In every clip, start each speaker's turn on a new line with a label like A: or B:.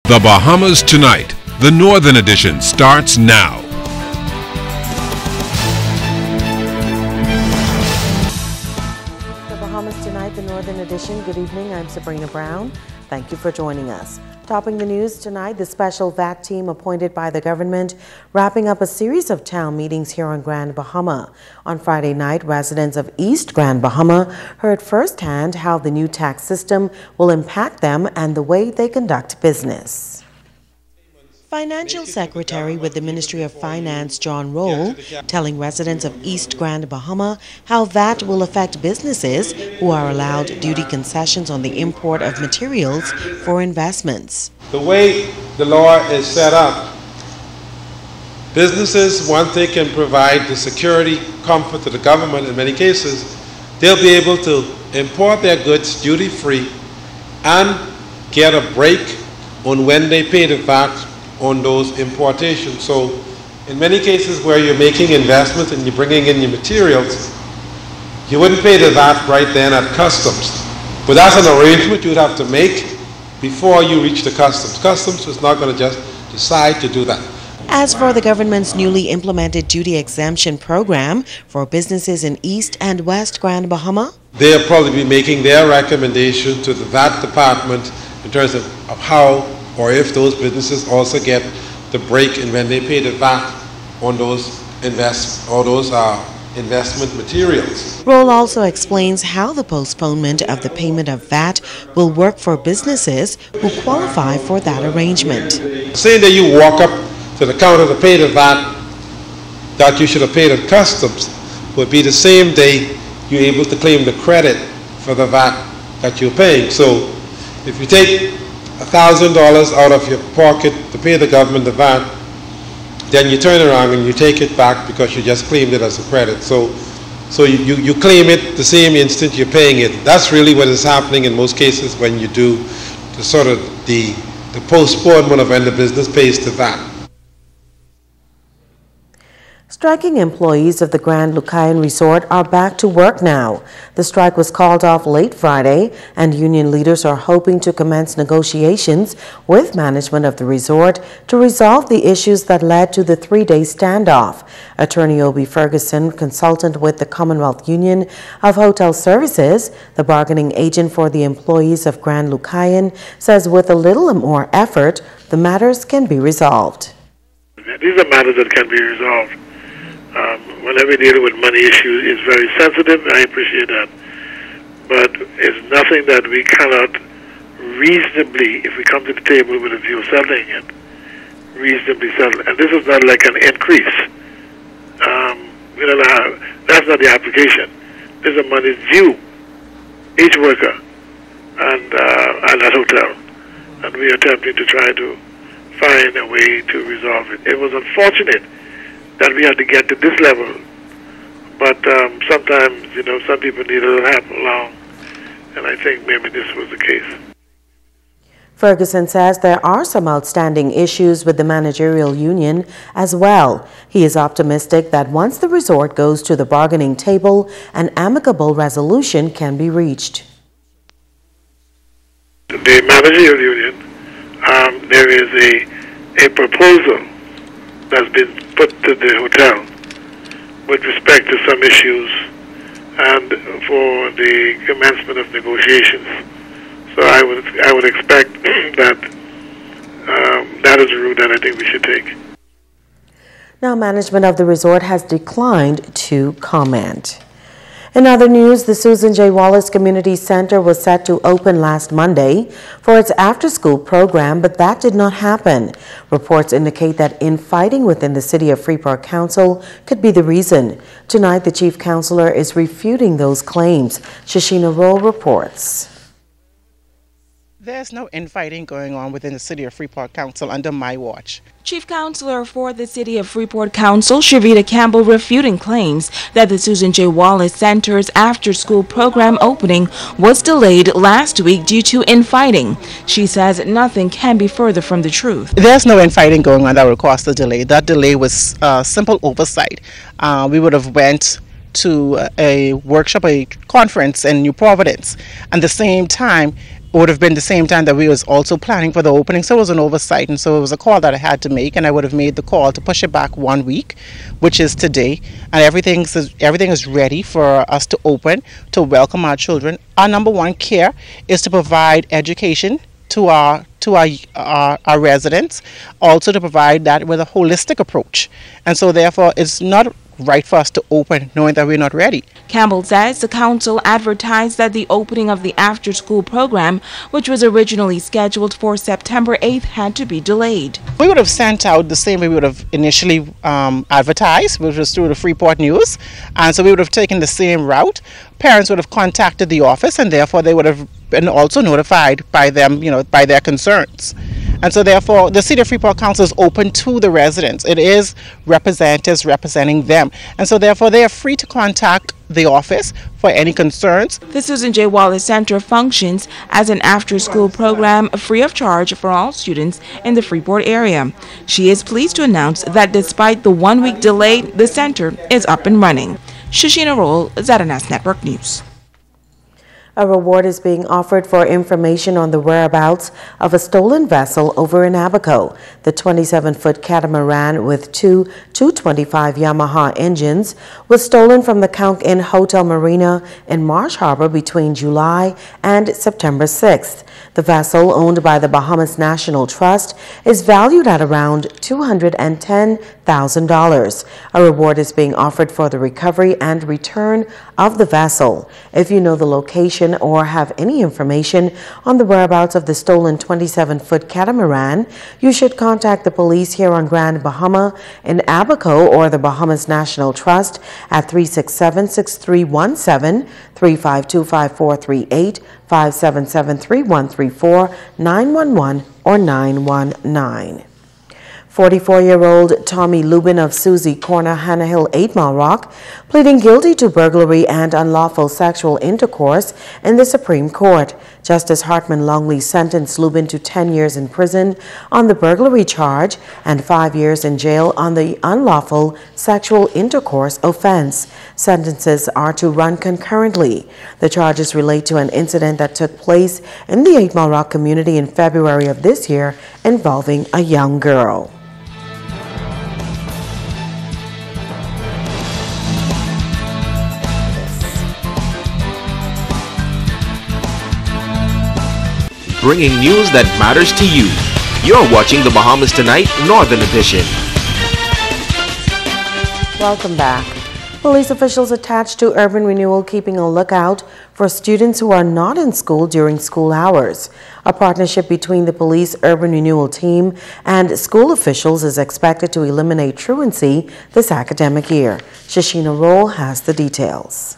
A: The Bahamas Tonight, the Northern Edition, starts now.
B: The Bahamas Tonight, the Northern Edition. Good evening, I'm Sabrina Brown. Thank you for joining us. Topping the news tonight, the special VAT team appointed by the government wrapping up a series of town meetings here on Grand Bahama. On Friday night, residents of East Grand Bahama heard firsthand how the new tax system will impact them and the way they conduct business. Financial Secretary with the Ministry of Finance, John Roll, telling residents of East Grand Bahama how VAT will affect businesses who are allowed duty concessions on the import of materials for investments.
C: The way the law is set up, businesses, once they can provide the security, comfort to the government in many cases, they'll be able to import their goods duty-free and get a break on when they pay the VAT on those importations. So in many cases where you're making investments and you're bringing in your materials, you wouldn't pay the VAT right then at customs. But that's an arrangement you'd have to make before you reach the customs. Customs is not going to just decide to do that.
B: As for the government's newly implemented duty exemption program for businesses in East and West Grand Bahama,
C: they'll probably be making their recommendation to the VAT department in terms of how or if those businesses also get the break in when they pay the VAT on those investment materials.
B: Roll also explains how the postponement of the payment of VAT will work for businesses who qualify for that arrangement.
C: Saying that you walk up to the counter to pay the VAT that you should have paid at customs would be the same day you're able to claim the credit for the VAT that you're paying. So if you take $1,000 out of your pocket to pay the government the VAT, then you turn around and you take it back because you just claimed it as a credit. So you claim it the same instant you're paying it. That's really what is happening in most cases when you do the sort of the postponement of when the business pays the VAT.
B: Striking employees of the Grand Lucayan Resort are back to work now. The strike was called off late Friday, and union leaders are hoping to commence negotiations with management of the resort to resolve the issues that led to the three-day standoff. Attorney Obi Ferguson, consultant with the Commonwealth Union of Hotel Services, the bargaining agent for the employees of Grand Lucayan, says with a little more effort, the matters can be resolved.
D: These are matters that can be resolved. Whenever we deal with money issues, it's very sensitive. I appreciate that. But it's nothing that we cannot reasonably, if we come to the table with a view of settling it, reasonably settle. And this is not like an increase. That's not the application. This is money due each worker and that hotel. And we are attempting to try to find a way to resolve it. It was unfortunate that we had to get to this level, but sometimes, some people need a little help along, and I think maybe this was the case.
B: Ferguson says there are some outstanding issues with the managerial union as well. He is optimistic that once the resort goes to the bargaining table, an amicable resolution can be reached.
D: The managerial union, there is a proposal that's been put to the hotel with respect to some issues and for the commencement of negotiations. So I would expect that that is a route that I think we should take.
B: Now, management of the resort has declined to comment. In other news, the Susan J. Wallace Community Center was set to open last Monday for its after-school program, but that did not happen. Reports indicate that infighting within the City of Freeport Council could be the reason. Tonight, the Chief Counselor is refuting those claims. Shashina Roll reports.
E: There's no infighting going on within the City of Freeport Council under my watch.
F: Chief Counselor for the City of Freeport Council, Shavita Campbell, refuting claims that the Susan J. Wallace Center's after-school program opening was delayed last week due to infighting. She says nothing can be further from the truth.
E: There's no infighting going on that would cause the delay. That delay was simple oversight. We would have went to a workshop, a conference in New Providence. At the same time, would have been the same time that we was also planning for the opening, so it was an oversight, and so it was a call that I had to make, and I would have made the call to push it back 1 week, which is today, and everything is ready for us to open, to welcome our children. Our number one care is to provide education to our residents, also to provide that with a holistic approach, and so therefore it's not right for us to open knowing that we're not ready.
F: Campbell says the council advertised that the opening of the after-school program, which was originally scheduled for September 8th, had to be delayed.
E: We would have sent out the same way we would have initially advertised, which was through the Freeport News, and so we would have taken the same route. Parents would have contacted the office, and therefore they would have been also notified by them, by their concerns. And so therefore the City of Freeport Council is open to the residents. It is representatives representing them, and so therefore they are free to contact the office for any concerns.
F: The Susan J. Wallace Center functions as an after-school program free of charge for all students in the Freeport area. She is pleased to announce that despite the 1 week delay, the center is up and running. Shashina Roll, ZNS Network News.
B: A reward is being offered for information on the whereabouts of a stolen vessel over in Abaco. The 27-foot catamaran with two 225 Yamaha engines was stolen from the Conch Inn Hotel Marina in Marsh Harbor between July and September 6th. The vessel, owned by the Bahamas National Trust, is valued at around $210,000. A reward is being offered for the recovery and return of the vessel. If you know the location or have any information on the whereabouts of the stolen 27-foot catamaran, you should contact the police here on Grand Bahama in Abaco or the Bahamas National Trust at 367-6317, 352-5438, 577-3134, 911, or 919. 44-year-old Tommy Lubin of Susie Corner, Hannah Hill, 8 Mile Rock, pleading guilty to burglary and unlawful sexual intercourse in the Supreme Court. Justice Hartman Longley sentenced Lubin to 10 years in prison on the burglary charge and 5 years in jail on the unlawful sexual intercourse offense. Sentences are to run concurrently. The charges relate to an incident that took place in the 8 Mile Rock community in February of this year involving a young girl.
G: Bringing news that matters to you. You're watching the Bahamas Tonight Northern Edition.
B: Welcome back. Police officials attached to Urban Renewal keeping a lookout for students who are not in school during school hours. A partnership between the police Urban Renewal team and school officials is expected to eliminate truancy this academic year. Shashina Roll has the details.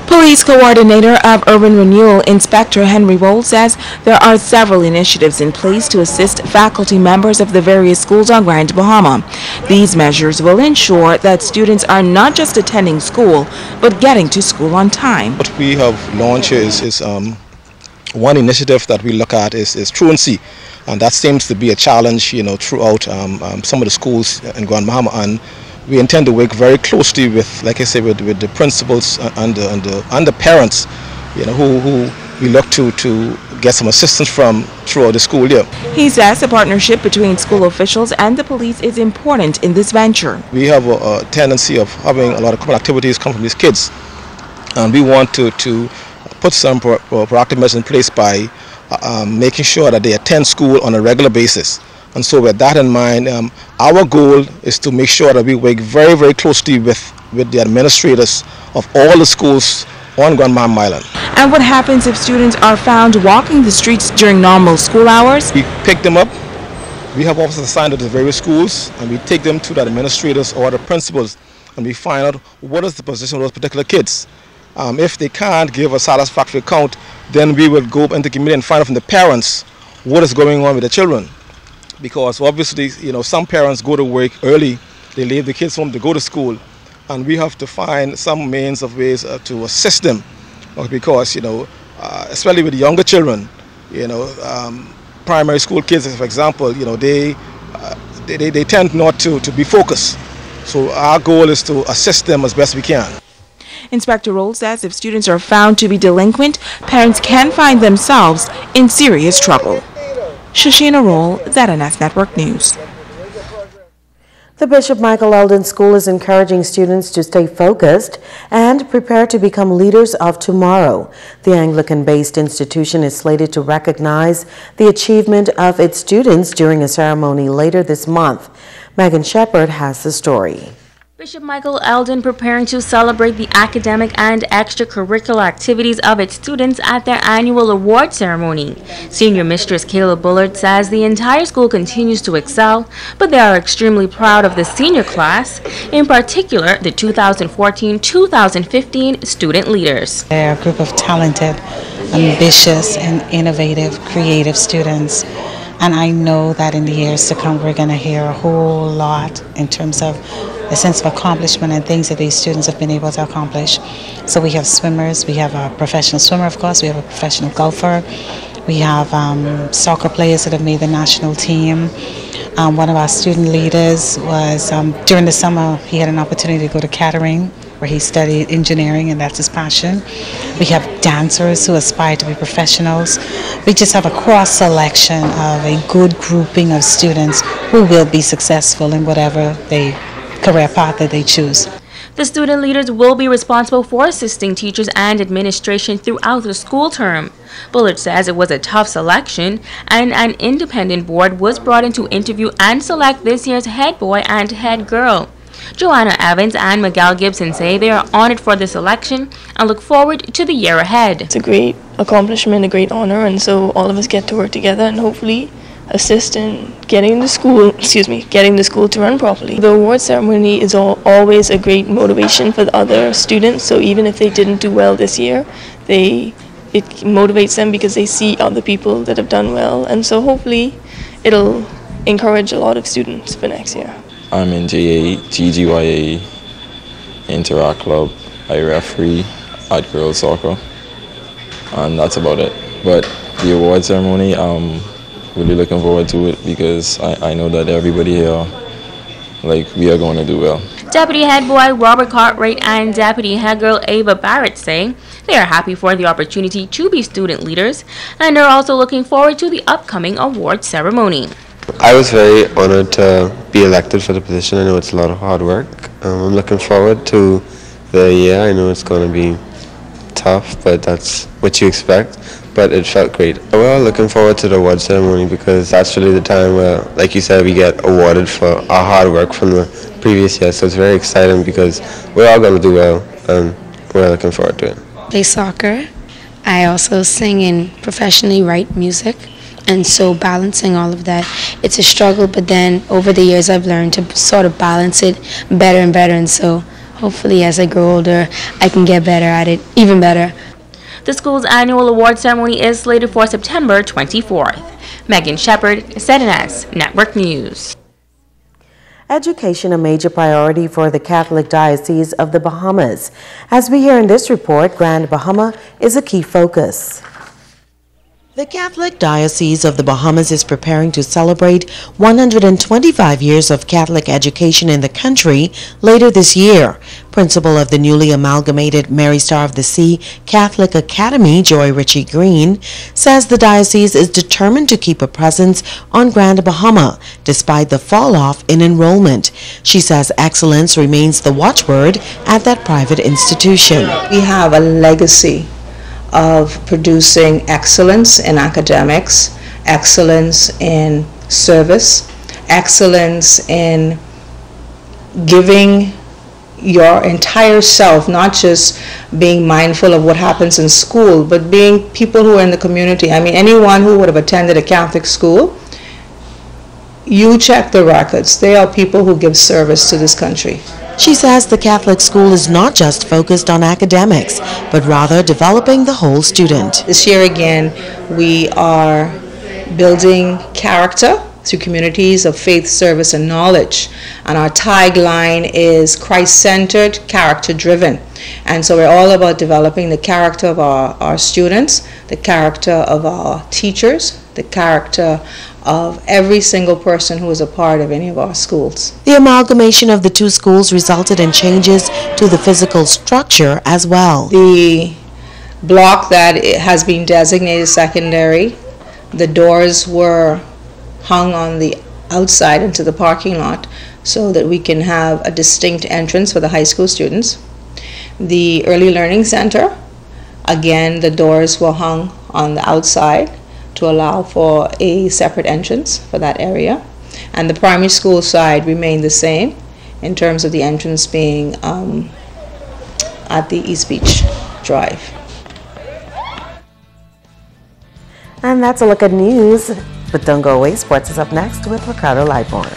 F: Police Coordinator of Urban Renewal, Inspector Henry Wohl, says there are several initiatives in place to assist faculty members of the various schools on Grand Bahama. These measures will ensure that students are not just attending school, but getting to school on time.
H: What we have launched is one initiative that we look at is truancy, and that seems to be a challenge, throughout some of the schools in Grand Bahama, and we intend to work very closely with, like I say, with the principals and the parents, who we look to get some assistance from throughout the school year.
F: He says a partnership between school officials and the police is important in this venture.
H: We have a tendency of having a lot of criminal activities come from these kids, and we want to put some proactive measures in place by making sure that they attend school on a regular basis. And so with that in mind, our goal is to make sure that we work very, very closely with the administrators of all the schools on Grand Bahama Island.
F: And what happens if students are found walking the streets during normal school hours?
H: We pick them up. We have officers assigned to the various schools, and we take them to the administrators or the principals, and we find out what is the position of those particular kids. If they can't give a satisfactory account, then we will go into the community and find out from the parents what is going on with the children. Because obviously, some parents go to work early, they leave the kids home to go to school, and we have to find some means of ways to assist them. Because, especially with the younger children, primary school kids, for example, they tend not to be focused. So our goal is to assist them as best we can.
F: Inspector Roll says if students are found to be delinquent, parents can find themselves in serious trouble. Shoshana Roll, ZNS Network News.
B: The Bishop Michael Eldon School is encouraging students to stay focused and prepare to become leaders of tomorrow. The Anglican-based institution is slated to recognize the achievement of its students during a ceremony later this month. Megan Shepard has the story.
I: Bishop Michael Eldon preparing to celebrate the academic and extracurricular activities of its students at their annual award ceremony. Senior Mistress Kayla Bullard says the entire school continues to excel, but they are extremely proud of the senior class, in particular the 2014-2015 student leaders.
J: They're a group of talented, ambitious, and innovative, creative students. And I know that in the years to come, we're going to hear a whole lot in terms of a sense of accomplishment and things that these students have been able to accomplish. So we have swimmers, we have a professional swimmer, of course, we have a professional golfer, we have soccer players that have made the national team. One of our student leaders was, during the summer, he had an opportunity to go to catering, where he studied engineering, and that's his passion. We have dancers who aspire to be professionals. We just have a cross-selection of a good grouping of students who will be successful in whatever career path that they choose.
I: The student leaders will be responsible for assisting teachers and administration throughout the school term. Bullard says it was a tough selection, and an independent board was brought in to interview and select this year's head boy and head girl. Joanna Evans and Miguel Gibson say they are honored for the selection and look forward to the year ahead.
K: It's a great accomplishment, a great honor, and so all of us get to work together and hopefully assist in getting the school to run properly. The award ceremony is always a great motivation for the other students, so even if they didn't do well this year, it motivates them because they see other people that have done well, and so hopefully it'll encourage a lot of students for next year.
L: I'm in JA, GGYA, Interact Club. I referee at girls soccer, and that's about it. But the award ceremony, really looking forward to it because I know that everybody here, we are going to do well.
I: Deputy Head Boy Robert Cartwright and Deputy Head Girl Ava Barrett say they are happy for the opportunity to be student leaders and are also looking forward to the upcoming award ceremony.
M: I was very honored to be elected for the position. I know it's a lot of hard work. I'm looking forward to the year. I know it's going to be tough, but that's what you expect. But it felt great. We're all looking forward to the award ceremony because that's really the time where, like you said, we get awarded for our hard work from the previous year. So it's very exciting because we're all going to do well, and we're looking forward to it.
N: Play soccer. I also sing and professionally write music. And so balancing all of that, it's a struggle, but then over the years I've learned to sort of balance it better and better. And so hopefully as I grow older, I can get better at it, even better.
I: The school's annual award ceremony is slated for September 24th. Megan Shepard, ZNS Network News.
B: Education a major priority for the Catholic Diocese of the Bahamas. As we hear in this report, Grand Bahama is a key focus. The Catholic Diocese of the Bahamas is preparing to celebrate 125 years of Catholic education in the country later this year. Principal of the newly amalgamated Mary Star of the Sea Catholic Academy, Joy Ritchie Green, says the diocese is determined to keep a presence on Grand Bahama despite the fall-off in enrollment. She says excellence remains the watchword at that private institution.
O: We have a legacy of producing excellence in academics, excellence in service, excellence in giving your entire self, not just being mindful of what happens in school, but being people who are in the community. I mean, anyone who would have attended a Catholic school, you check the records. They are people who give service to this country.
B: She says the Catholic school is not just focused on academics, but rather developing the whole student.
O: This year again, we are building character through communities of faith, service, and knowledge. And our tagline is Christ-centered, character-driven. And so we're all about developing the character of our students, the character of our teachers, the character of every single person who is a part of any of our schools.
B: The amalgamation of the two schools resulted in changes to the physical structure as well.
O: The block that has been designated secondary, the doors were hung on the outside into the parking lot so that we can have a distinct entrance for the high school students. The Early Learning Center, again, the doors were hung on the outside to allow for a separate entrance for that area. And the primary school side remained the same in terms of the entrance being at the East Beach Drive.
B: And that's a look at news. But don't go away. Sports is up next with Ricardo Lightborn.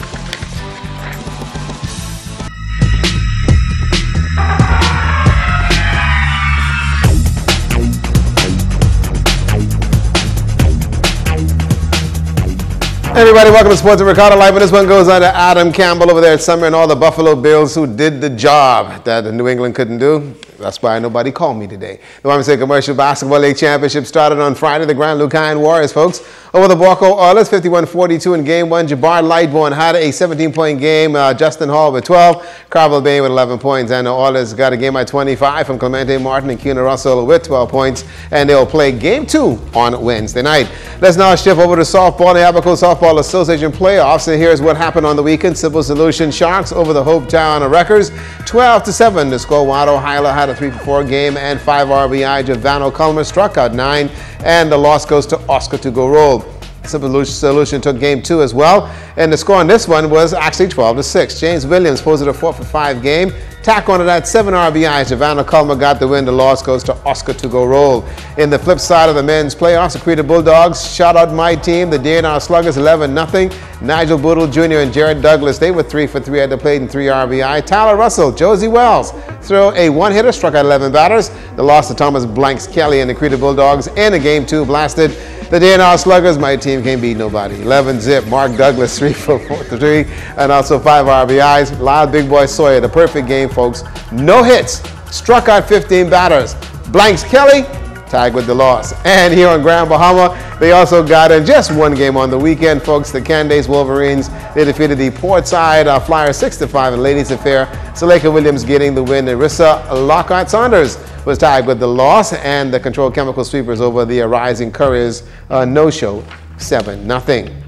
P: Hey everybody, welcome to Sports with Ricardo Live. This one goes on to Adam Campbell over there at Summer and all the Buffalo Bills who did the job that New England couldn't do. That's why nobody called me today. The Women's Commercial Basketball League Championship started on Friday. The Grand Lucine Warriors, folks, over the Waco Wallace, 51-42 in Game 1. Jabbar Lightborn had a 17-point game. Justin Hall with 12. Carvel Bain with 11 points. And Wallace got a game by 25 from Clemente Martin and Keena Russell with 12 points. And they'll play Game 2 on Wednesday night. Let's now shift over to softball. The Abaco Softball Association playoffs. And here's what happened on the weekend. Simple Solution Sharks over the Hope Town Wreckers, 12-7. The score. Wado Hyla had a 3-for-4 game and 5 RBI. Javano Culmer struck out 9. And the loss goes to Oscar to go roll. Simple Solution took Game 2 as well. And the score on this one was actually 12-6. James Williams posted a 4-for-5 game. Tack onto that 7 RBIs. Javano Culmer got the win. The loss goes to Oscar to go roll. In the flip side of the men's playoffs, the Creta Bulldogs shot out my team, the DNR Sluggers, 11-0. Nigel Boodle Jr. and Jared Douglas, they were 3-for-3 at the plate and 3 RBI. Tyler Russell, Josie Wells threw a one-hitter, struck out 11 batters. The loss to Thomas Blanks Kelly and the Creta Bulldogs in a Game 2 blasted. The DNR Sluggers, my team can't beat nobody. 11-zip. Mark Douglas, 3-for-3, and also 5 RBIs. Lyle Big Boy Sawyer, the perfect game, folks. No hits, struck out 15 batters. Blanks Kelly, tagged with the loss. And here on Grand Bahama, they also got in just one game on the weekend, folks. The Candace Wolverines, they defeated the Portside Flyers 6-5 in Ladies Affair. Saleka Williams getting the win. And Rissa Lockhart Saunders was tagged with the loss. And the Control Chemical Sweepers over the Rising Couriers no-show, 7-0.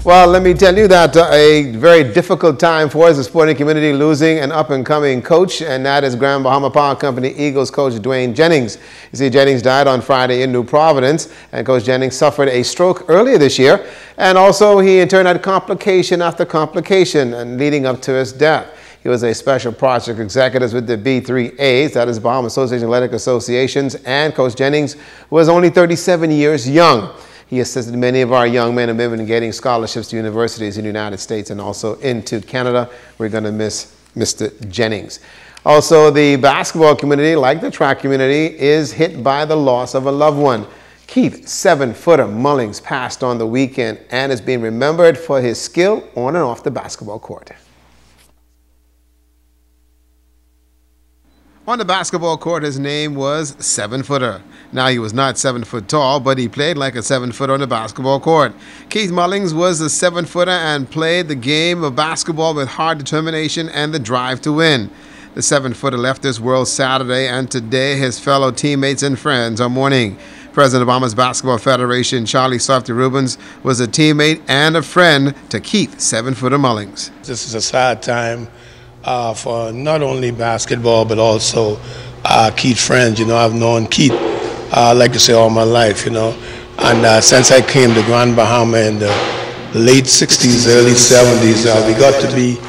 P: Well, let me tell you that a very difficult time for us, the sporting community, losing an up-and-coming coach, and that is Grand Bahama Power Company Eagles coach Dwayne Jennings. You see, Jennings died on Friday in New Providence, and Coach Jennings suffered a stroke earlier this year, and also he in turn had complication after complication and leading up to his death. He was a special project executive with the B3As, that is Bahama Association of Athletic Associations, and Coach Jennings was only 37 years young. He assisted many of our young men and women in getting scholarships to universities in the United States and also into Canada. We're going to miss Mr. Jennings. Also, the basketball community, like the track community, is hit by the loss of a loved one. Keith 7-footer Mullings passed on the weekend and is being remembered for his skill on and off the basketball court. On the basketball court, his name was 7-footer. Now, he was not 7 foot tall, but he played like a 7-footer on the basketball court. Keith Mullings was a 7-footer and played the game of basketball with hard determination and the drive to win. The 7-footer left this world Saturday, and today his fellow teammates and friends are mourning. President of Bahamas Basketball Federation, Charlie Softy Rubens, was a teammate and a friend to Keith 7-footer Mullings.
Q: This is a sad time for not only basketball, but also Keith's friends. You know, I've known Keith, I like to say, all my life, you know. And since I came to Grand Bahama in the late 60s, early 70s, we got to be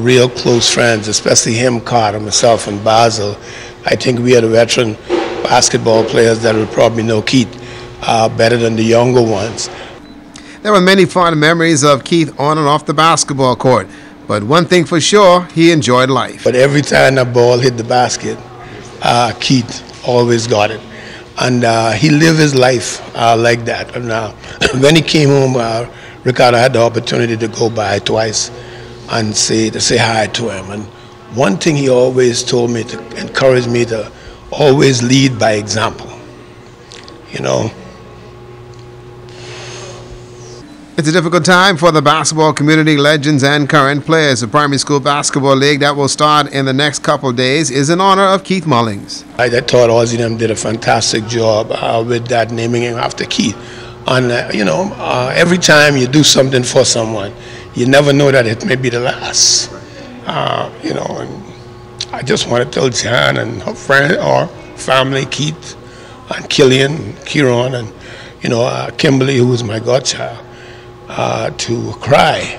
Q: real close friends, especially him, Carter, myself, and Basil. I think we are the veteran basketball players that will probably know Keith better than the younger ones.
P: There were many fond memories of Keith on and off the basketball court. But one thing for sure, he enjoyed life.
Q: But every time that ball hit the basket, Keith always got it. And he lived his life like that. And when he came home, Ricardo had the opportunity to go by twice and say hi to him. And one thing he always told me to encourage me to always lead by example. You know,
P: It's a difficult time for the basketball community. Legends and current players. The primary school basketball league that will start in the next couple of days is in honor of Keith Mullings.
Q: I thought Ozzy them did a fantastic job with that, naming him after Keith. And every time you do something for someone, you never know that it may be the last. And I just want to tell Jan and her friend or family, Keith and Killian, Kieran, and Kimberly, who is my godchild, to cry,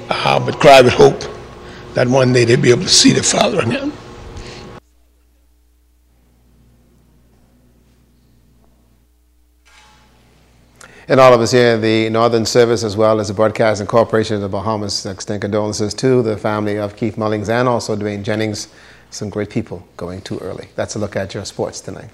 Q: but cry with hope that one day they'll be able to see the father again.
P: And all of us here in the Northern Service, as well as the Broadcasting Corporation of the Bahamas, extend condolences to the family of Keith Mullings and also Dwayne Jennings. Some great people going too early. That's a look at your sports tonight.